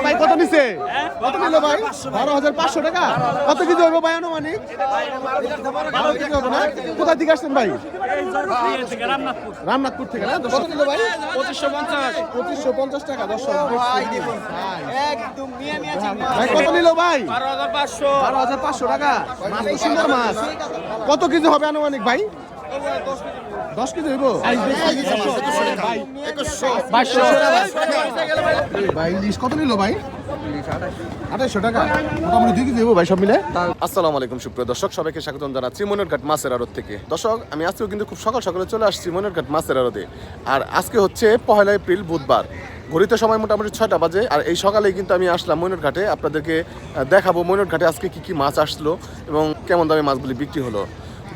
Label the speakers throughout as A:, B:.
A: ভাই কত নিছে? কত নিল ভাই? 12,500 টাকা। কত কেজি হইব ভাই আনুমানিক? 12 কেজি হবে না? কোথা থেকে আসছেন ভাই? রামনাথপুর থেকে না? কত নিল ভাই? 2550 টাকা। দর্শক একদম ভাই কত নিল ভাই? 12,500 টাকা। মাছ তো সুন্দর মাছ। কত কেজি হবে আনুমানিক ভাই? 10 কেজি হইব? ভাই ইলিশ কত নিল ভাই? 2800 টাকা। মোটামুটি 2 কেজি হইব ভাই সব মিলে।
B: আসসালামু আলাইকুম সুপ্রিয় দর্শক, সবাইকে স্বাগতম জানাচ্ছি মনিরঘাট মাছের আড়ত থেকে। দর্শক আমি আজকেও কিন্তু খুব সকাল সকালে চলে আসছি মনিরঘাট মাছের আড়তে। আর আজকে হচ্ছে 1 এপ্রিল বুধবার, ঘড়িতে সময় মোটামুটি 6টা বাজে। আর এই সকালেই কিন্তু আমি আসলাম মনিরঘাটে, আপনাদেরকে দেখাবো মনিরঘাটে আজকে কি কি মাছ আসলো এবং কেমন দামে মাছগুলি বিক্রি হলো।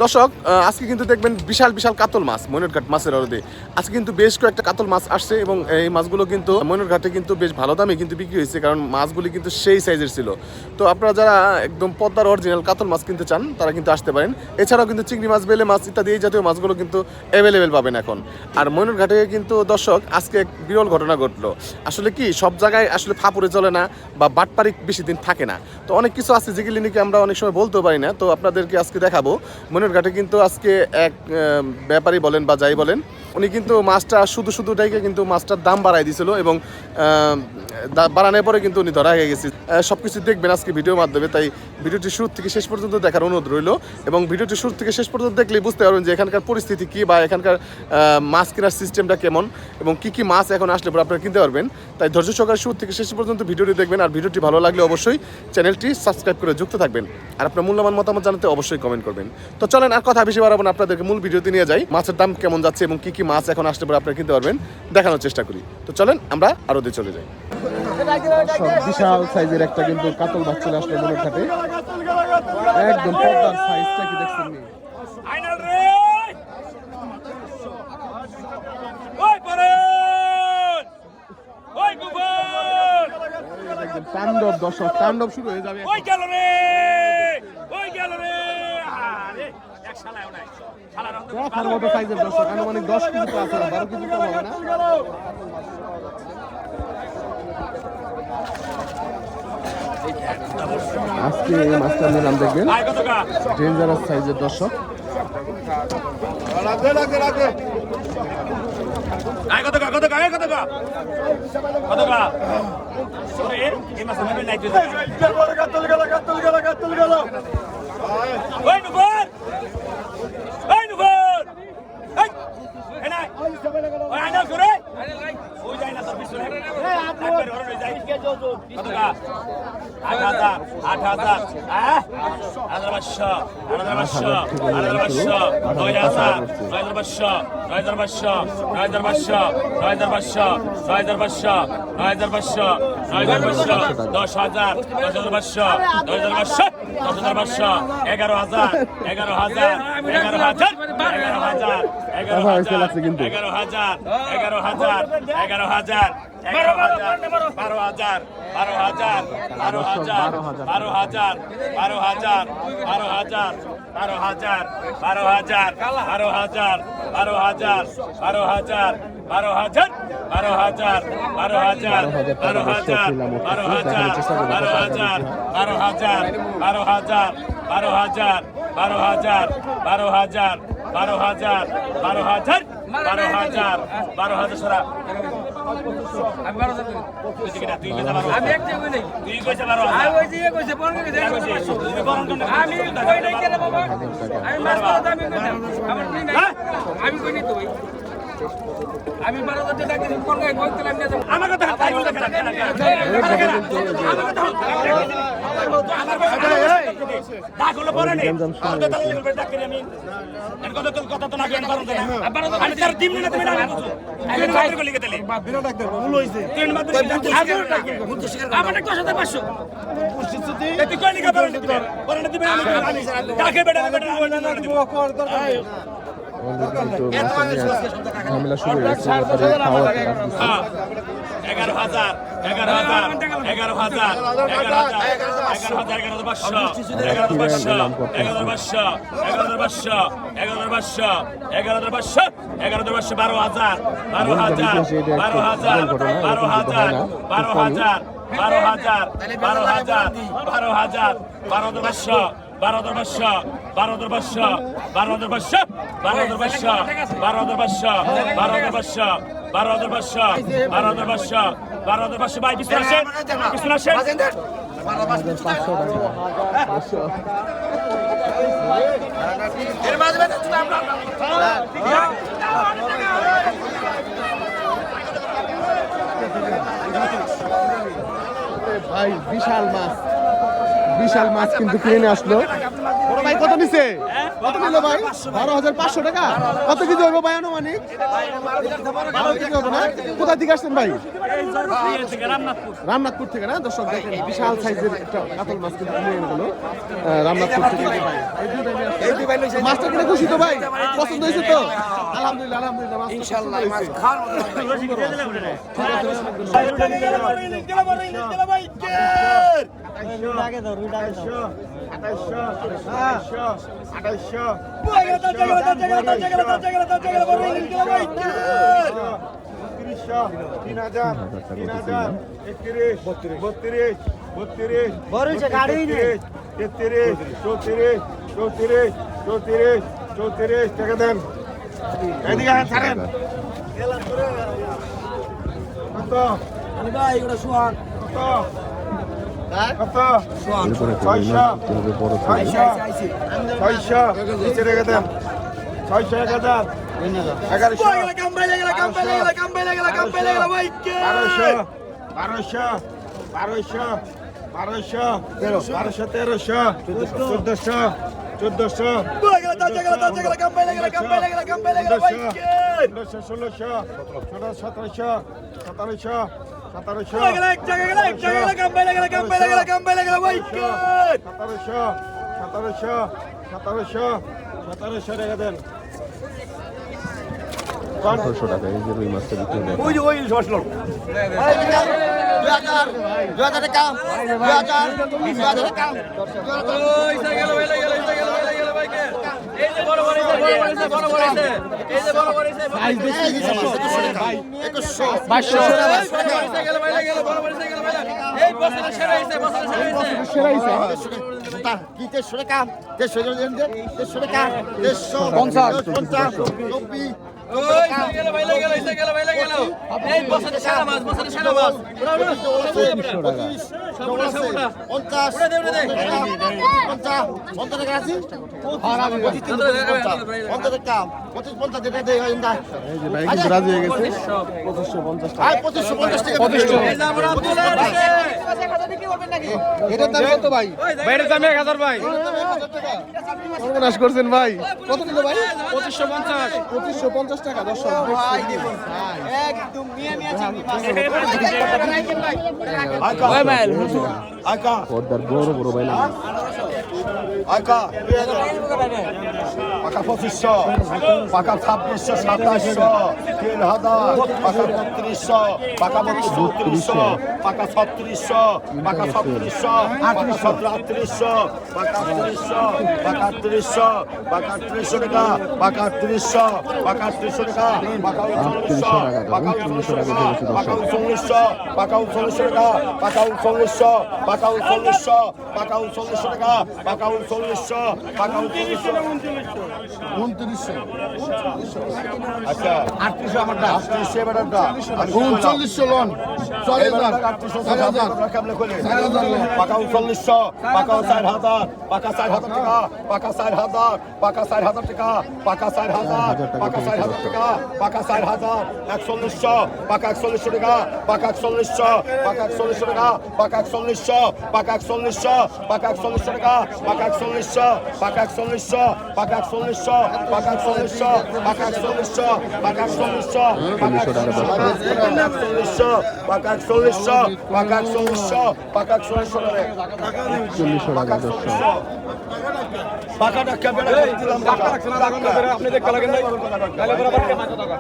B: দর্শক আজকে কিন্তু দেখবেন বিশাল বিশাল কাতল মাছ মনিরঘাট মাছের আড়তে। আজকে কিন্তু বেশ কয়েকটা কাতল মাছ আসছে এবং এই মাছগুলো কিন্তু মনিরঘাটে কিন্তু বেশ ভালো দামে কিন্তু বিক্রি হয়েছে, কারণ মাছগুলি কিন্তু সেই সাইজের ছিল। তো আপনারা যারা একদম পদ্মার অরিজিনাল কাতল মাছ কিনতে চান তারা কিন্তু আসতে পারেন। এছাড়াও কিন্তু চিংড়ি মাছ, বেলে মাছ ইত্যাদি এই জাতীয় মাছগুলো কিন্তু অ্যাভেলেবেল পাবেন এখন। আর মনিরঘাটে কিন্তু দর্শক আজকে এক বিরল ঘটনা ঘটলো। আসলে কি সব জায়গায় আসলে ফাপুরে চলে না বা বাটপারি বেশি দিন থাকে না। তো অনেক কিছু আছে যেগুলি নাকি আমরা অনেক সময় বলতেও পারি না। তো আপনাদেরকে আজকে দেখাবো। মনিরঘাটে কিন্তু আজকে এক ব্যাপারী বলেন বা যাই বলেন, উনি কিন্তু মাছটা শুধু শুধু ডাইকে কিন্তু মাছটার দাম বাড়াই দিয়েছিল এবং বাড়ানোর পরে কিন্তু উনি ধরা হয়ে গেছে। সব কিছু দেখবেন আজকে ভিডিওর মাধ্যমে, তাই ভিডিওটি শুরু থেকে শেষ পর্যন্ত দেখার অনুরোধ রইল। এবং ভিডিওটি শুরু থেকে শেষ পর্যন্ত দেখলেই বুঝতে পারবেন যে এখানকার পরিস্থিতি কী বা এখানকার মাছ কেনার সিস্টেমটা কেমন এবং কী কী মাছ এখন আসলে পরে আপনারা কিনতে পারবেন। তাই ধৈর্য সহকারে শুরু থেকে শেষ পর্যন্ত ভিডিওটি দেখবেন। আর ভিডিওটি ভালো লাগলে অবশ্যই চ্যানেলটি সাবস্ক্রাইব করে যুক্ত থাকবেন। আর আপনার মূল্যবান মতামত জানাতে অবশ্যই কমেন্ট করবেন। তো চলেন আর কথা বেশি বাড়াবো না, আপনাদেরকে মূল ভিডিওতে নিয়ে যাই। মাছের দাম কেমন যাচ্ছে এবং কী কী মাছ এখন আসলে পরে আপনারা কিনতে পারবেন দেখানোর চেষ্টা করি। তো চলেন আমরা আরও দিয়ে চলে যাই।
A: বিশাল সাইজের একটা কিন্তু কাতল মাছ চলে আসলো মনিরঘাটে। একদম পদ্মার সাইজটা কি দেখছেন? তাণ্ডব দর্শক, তাণ্ডব শুরু হয়ে যাবে। দেখার মতো সাইজের দর্শক, আনুমানিক 10 কেজি তো আছে, 12 কেজি তো হবে না। আজকে এই মাছটার নাম দেখবেন ডেঞ্জারাস সাইজের দর্শক।
C: আমি 12,000 টাকা দিয়ে কোন গায় কইছিলাম না আমার কথা ডাকলো পরে নেই আমি কথা তো না জ্ঞান পারো না আমি তার টিম না তুমি না আমি বাইরে করে লিখে দিলি বাদ দিনা ডাক দে ভুল হইছে তিন মাত্র আমারে 10,500 প্রস্তুতি তুই কই লিখা পারো পরে না দিবে আমি ডাকে বেটা না দিব কর দরকার
A: ঝামেলা শুরু হয়ে গেছে।
C: 11,000 11,500 11 দের 12,000 12,000 12,000 12,000 12,000 12,000 12,000 12,000 12,500 12,500 12,500 12,500 12,500 12,500 12,500 12,500 12,500 12,500 ভাই পিছনে আসেন পিছনে আসেন এর মাঝে
B: ভাই বিশাল মাছ কিন্তু কিনে আসলো। বড় ভাই কত নিছে? কত নিল ভাই? 12,500 টাকা। কত কেজি হইব ভাই আনুমানিক? 12 কেজি হবে না? কোথা থেকে আসছেন ভাই? রামনাথপুর থেকে না? দর্শক দেখেন বিশাল সাইজের একটা কাতল মাছ কিন্তু কিনে এনে গেল রামনাথপুর থেকে। মাছটা কিনে খুশি তো ভাই? পছন্দ হয়েছে তো? আলহামদুলিল্লাহ আলহামদুলিল্লাহ ইনশাআল্লাহ মাছ খান।
A: টাকা দেন এদিকে ছাড়েন কত ভাই ওটা সোহান কত কত 600 নিচে রেখে দেন 600 টাকা দেন 1100
B: 1700 টাকা এই যে রুই মাছটা বিক্রি হবে। রাজি হয়ে গেছে 2550 টাকা। এটার দাম কত ভাই?
A: বাইরের দাম 1000 ভাই
B: সর্বনাশ করছেন ভাই। কত নিল ভাই?
A: 2550 টাকা দর্শক ভাই দেখুন একদম মিয়া চিংড়ি মাছ ওই মাইল আকা
B: পর্দার বড় বড় ভাই না
A: আকা পাকা 2500 পাকা 2600 2700 3000 পাকা 3200 পাকা 3200 পাকা 3600 পাকা 3600 পাকা 3700 পাকা 3800 পাকা 3800 পাকা 3800 টাকা পাকা 3800 পাকা 3800 টাকা পাকা 3900 পাকা 3900 টাকা পাকা 3900 পাকা 3900 টাকা পাকা 3900 পাকা 3900 পাকা 3900 টাকা পাকা 3900 পাকা 3900 আচ্ছা 3800 আমারটা 3800 এবারটা 3900 লোন 4000 3800 কেমনে কইলে পাকা 3900 পাকা 4000 পাকা 4000 টাকা পাকা 4000 পাকা 4000 টাকা পাকা 4000 পাকা 4000 টাকা পাকা 4000 4100 পাকা 4100 টাকা পাকা 4100 পাকা 4100 টাকা পাকা 4100 পাকা 4100 পাকা 4100 টাকা পাকা 4100 পাকা 4100 পাকা 4100 পাকা 4100 পাকা 4100 পাকা 4100 পাকা 4100 পাকা 4100 পাকা 4100 পাকা 4100 টাকা 40 পাকা টাকা বেড়া দিলাম টাকা আপনি দেখতে লাগেন নাই তাহলে বরাবর কত টাকা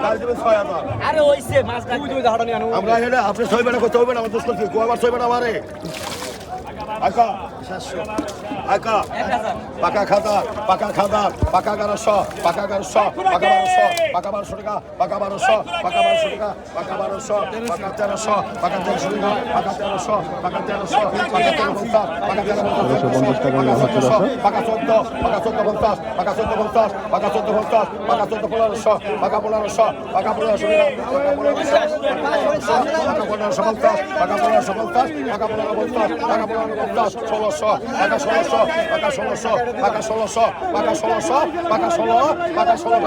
A: তাহলে দিবেন 6000
C: আরে হইছে মাছ
A: তুই তুই ধাড়া নিয়ে আনো আমরা এটা আপনি 6 বেড়া করতে হবে না আমার দোষ করতে কো আবার 6 বেড়া মারে আচ্ছা
D: পাকা পাকা খাতা পাকা খাতা পাকা 1100 পাকা 1100 পাকা 1200 পাকা 1200 টাকা পাকা 1200 পাকা 1200 টাকা পাকা 1200 পাকা 1300 পাকা 1300 টাকা পাকা 1300 পাকা 1300 পাকা 1350 পাকা 1350
B: টাকা নিলাম হচ্ছে দর্শক।
D: পাকা 14 পাকা 1450 পাকা 1450 পাকা 1450 পাকা 141500 পাকা 1500 পাকা 1500 টাকা পাকা 1500 পাকা 1550 পাকা 1550 পাকা 1550 1600 পাকা 1600 পাকা 1600 পাকা 1600 পাকা 1600 পাকা 16 পাকা 16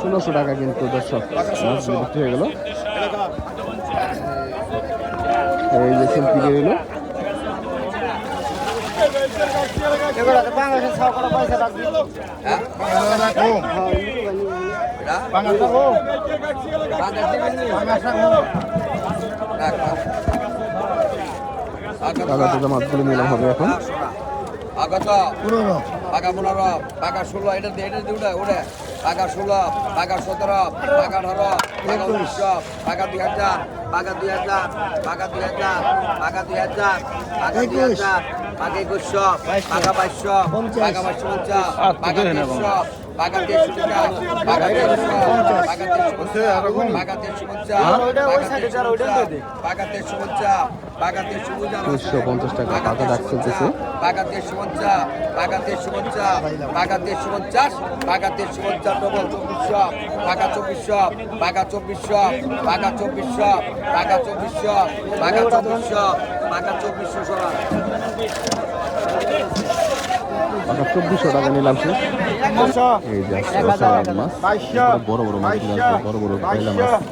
B: 1600 টাকা কিন্তু দর্শক মাছগুলো বিক্রি হয়ে গেল। এই যে সেলফি দিয়ে দিল। কাগজে মাছগুলো নিলাম হবে এখন।
E: পাকা 15 পাকা 16 এটা দিয়ে ওটা পাকা 16 পাকা 17 পাকা 18 পাকা 19 পাকা 2000 পাকা 2000 পাকা 2000 পাকা 2000 পাকা 2000 পাকা 2100 পাকা 2200 পাকা 2250 পাকা 300 পাকা 300 পাকা 300 পাকা 300 পাকা 350 পাকা 350 পাকা
B: 350 টাকা পাকা ডাক চলতেছে।
E: পাকা 350 পাকা 350 পাকা 350 পাকা 350 ডবল 2400 পাকা 2400 পাকা 2400 পাকা 2400 পাকা 2400 পাকা 2400 পাকা 2400 সরা
B: পাকা 2400 টাকা নিলাম শেষ। এই যে সালাদ মাছ বড় বড় মাছ বড় বড় পাইলা মাছ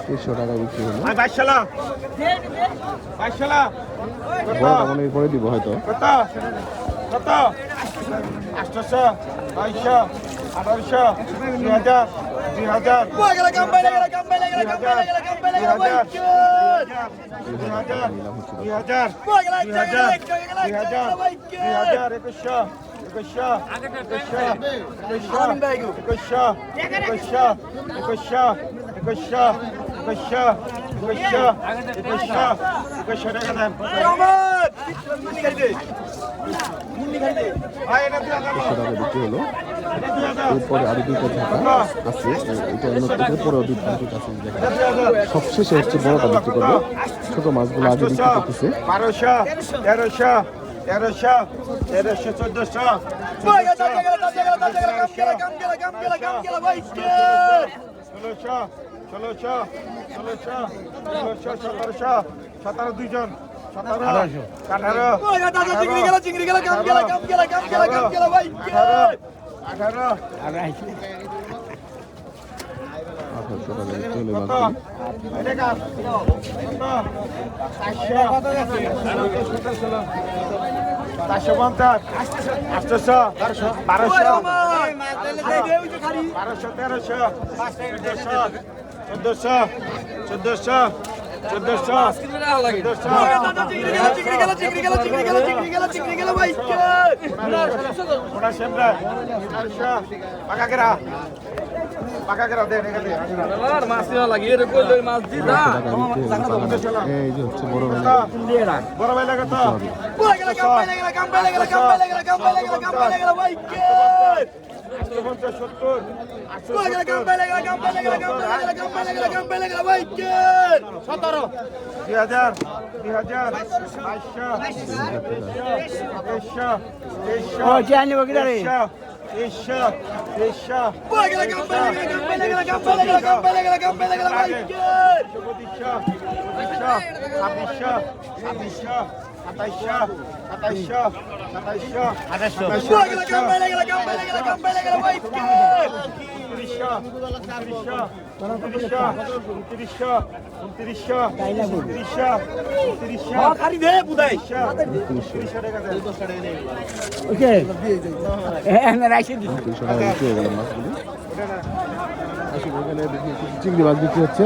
B: 300 টাকা বিক্রি হলো। বড়টা মনে হয় করে দিব হয়তো।
D: কত 800 900 1800 2000 2000
B: বিক্রি হলো। এরপরে আরো দুইটা ঝাঁকা আছে, এটা অন্য পরেও দুইটা আছে। সবশেষে হচ্ছে বড়টা বিক্রি করবো, ছোট মাছগুলো আগে বিক্রি করতেছে।
D: 1200 1300 1300 1300 1400 17 দুইজন 17 18
B: 1800 টাকা বিক্রি হলো মাছগুলো। এই যে হচ্ছে বড়
D: বড় ভাই লাগা তো চিংড়ি মাছ বিক্রি হচ্ছে।